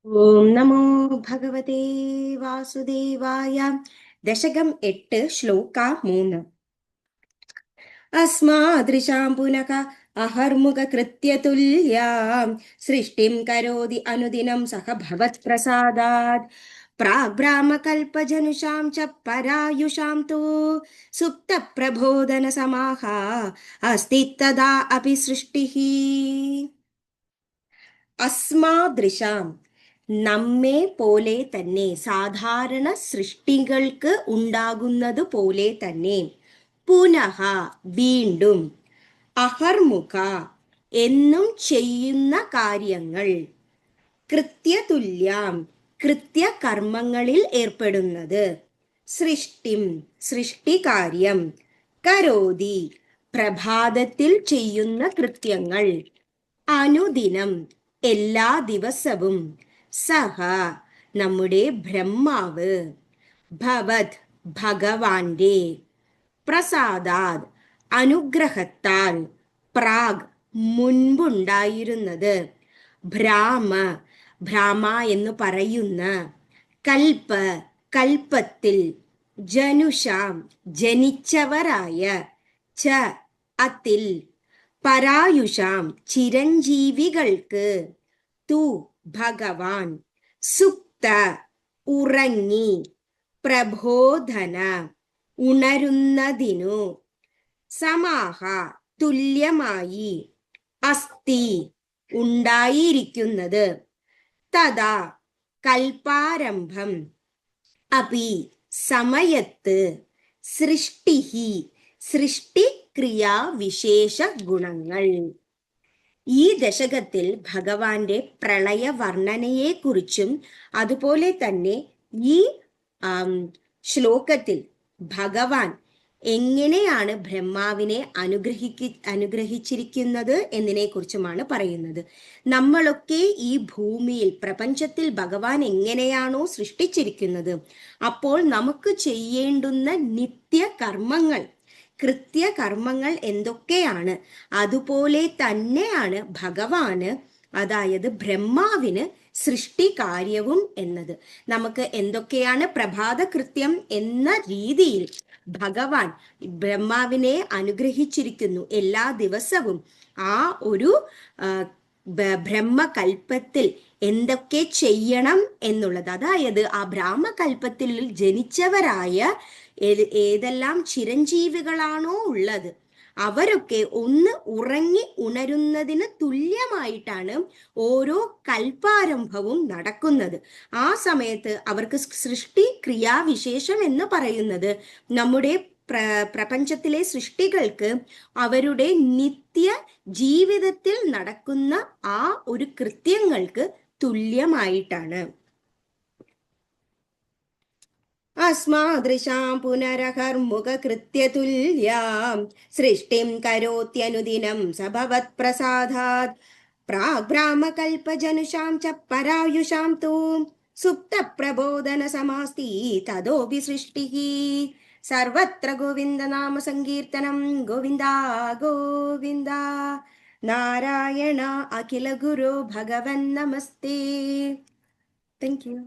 ഓം നമോ ഭഗവതേ വാസുദേവായ. ദശകം 8, ശ്ലോക 3. അസ്മാദൃശാം പുനഃ അഹർമുഖ കൃത്യതുല്യാം സൃഷ്ടിം കരോതി അനുദിനം സഹ ഭവത്പ്രസാദാത്. പ്രാഗ്ബ്രാഹ്മകൽപജനുഷാം ച പരായുഷാം തു സുപ്തപ്രബോധന സമാഹ അസ്തി തദാ അപി സൃഷ്ടിഃ. അസ്മാദൃശാം, നമ്മെ പോലെ തന്നെ, സാധാരണ സൃഷ്ടികൾക്ക് ഉണ്ടാകുന്നത് പോലെ തന്നെ, പുനഃ വീണ്ടും, അഹർമുഖ എന്നും ചെയ്യുന്ന കാര്യങ്ങൾ, കൃത്യതുല്യാം കൃത്യകർമ്മങ്ങളിൽ ഏർപ്പെടുന്നത്, സൃഷ്ടിം സൃഷ്ടികാര്യം, കരോതി പ്രഭാതത്തിൽ ചെയ്യുന്ന കൃത്യങ്ങൾ, അനുദിനം എല്ലാ ദിവസവും, സഹ നമ്മുടെ ബ്രഹ്മാവ്, ഭവത് ഭഗവാന്റെ, പ്രസാദാത് അനുഗ്രഹത്താൽ, പ്രാഗ് മുൻപുണ്ടായിരുന്നത്, ഭ്രാമ ഭ്രാമ എന്ന് പറയുന്ന, കൽപ്പ കൽപ്പത്തിൽ, ജനുഷാം ജനിച്ചവരായ, ച അതിൽ, പരായുഷാം ചിരഞ്ജീവികൾക്ക്, തു ഭഗവാൻ, സുപ്ത ഉറങ്ങി, പ്രബോധന ഉണരുന്നതിനു, സമാഹ തുല്യമായി, അസ്തി ഉണ്ടായിരിക്കുന്നത്, തഥാ കൽപ്പാരംഭം, അപി സമയത്ത്, സൃഷ്ടിഹി സൃഷ്ടിക്രിയാവിശേഷ ഗുണങ്ങൾ. ഈ ദശകത്തിൽ ഭഗവാന്റെ പ്രളയ വർണ്ണനയെക്കുറിച്ചും അതുപോലെ തന്നെ ഈ ശ്ലോകത്തിൽ ഭഗവാൻ എങ്ങനെയാണ് ബ്രഹ്മാവിനെ അനുഗ്രഹിച്ചിരിക്കുന്നത് എന്നതിനെ കുറിച്ചുമാണ് പറയുന്നത്. നമ്മളൊക്കെ ഈ ഭൂമിയിൽ, പ്രപഞ്ചത്തിൽ ഭഗവാൻ എങ്ങനെയാണോ സൃഷ്ടിച്ചിരിക്കുന്നത്, അപ്പോൾ നമുക്ക് ചെയ്യേണ്ടുന്ന നിത്യകർമ്മങ്ങൾ, കൃത്യകർമ്മങ്ങൾ എന്തൊക്കെയാണ്, അതുപോലെ തന്നെയാണ് ഭഗവാന്, അതായത് ബ്രഹ്മാവിന് സൃഷ്ടികാര്യവും എന്നത്. നമുക്ക് എന്തൊക്കെയാണ് പ്രഭാത കൃത്യം എന്ന രീതിയിൽ ഭഗവാൻ ബ്രഹ്മാവിനെ അനുഗ്രഹിച്ചിരിക്കുന്നു. എല്ലാ ദിവസവും ആ ഒരു ബ്രഹ്മകൽപ്പത്തിൽ എന്തൊക്കെ ചെയ്യണം എന്നുള്ളത്, അതായത് ആ ബ്രാഹ്മകൽപ്പത്തിൽ ജനിച്ചവരായ ഏതെല്ലാം ചിരഞ്ജീവികളാണോ ഉള്ളത്, അവരൊക്കെ ഒന്ന് ഉറങ്ങി ഉണരുന്നതിന് തുല്യമായിട്ടാണ് ഓരോ കൽപ്പാരംഭവും നടക്കുന്നത്. ആ സമയത്ത് അവർക്ക് സൃഷ്ടി ക്രിയാവിശേഷം എന്ന് പറയുന്നത്, നമ്മുടെ പ്രപഞ്ചത്തിലെ സൃഷ്ടികൾക്ക് അവരുടെ നിത്യ ജീവിതത്തിൽ നടക്കുന്ന ആ ഒരു കൃത്യങ്ങൾക്ക് തുല്യമായിട്ടാണ്. അസ്മാദൃശാം പുനരഹർമുഖ കൃത്യതുല്യാം സൃഷ്ടിം കരോത്യനുദിനം സഭവത് പ്രസാദാത്. പ്രാഗ്ബ്രാഹ്മകൽപജനുഷാം ച പരായുഷാം തു സുപ്തപ്രബോധന സമാസ്തി തതോപി സൃഷ്ടിഃ. സർവത്ര ഗോവിന്ദനാമ സങ്കീർത്തനം. ഗോവിന്ദ ഗോവിന്ദ. നാരായണ അഖില ഗുരു ഭഗവൻ നമസ്തേ. Thank you.